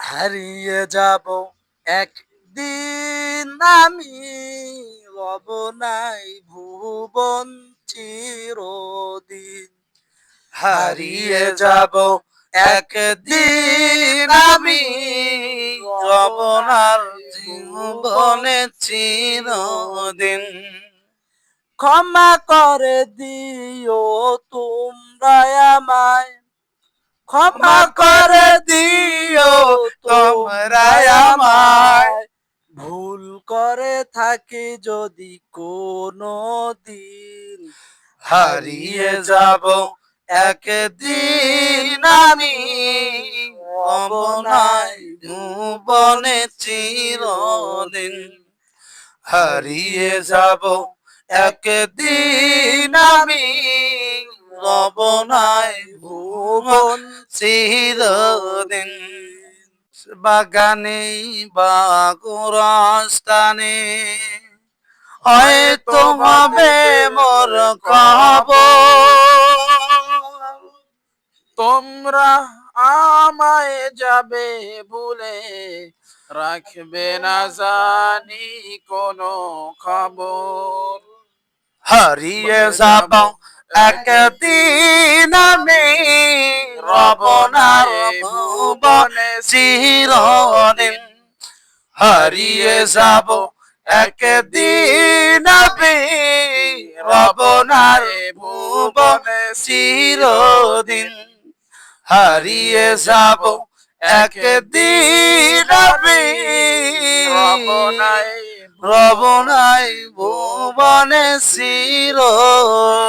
হারিয়ে যাব একদিন আমি, রব নাই ভুবন চিরদিন। হারিয়ে যাব একদিন আমি, রব না জীবনে চিরদিন। ক্ষমা করে দিও তোমরা আমায়, ক্ষমা করে দিও তোমরা আমায়। ভুল করে থাকি যদি কোনো দিন, হারিয়ে যাব একদিন আমি, অবনায় ভুবনে চিরদিন। হারিয়ে যাব একদিন আমি, অবনায় ভুবন চিরদিন। বাগানে বা গোরস্থানে হয়তো হবে মোর খবর। তোমরা আমায় যাবে ভুলে, রাখবে না জানি কোনো খবর। হারিয়ে যাব একদিন আমি, রবনার ভুবনে চিরদিন। হারিয়ে যাব একদিন আমি, রবনার ভুবনে চিরদিন। হারিয়ে যাব একদিন আমি, রবনাই ভুবনে চিরদিন।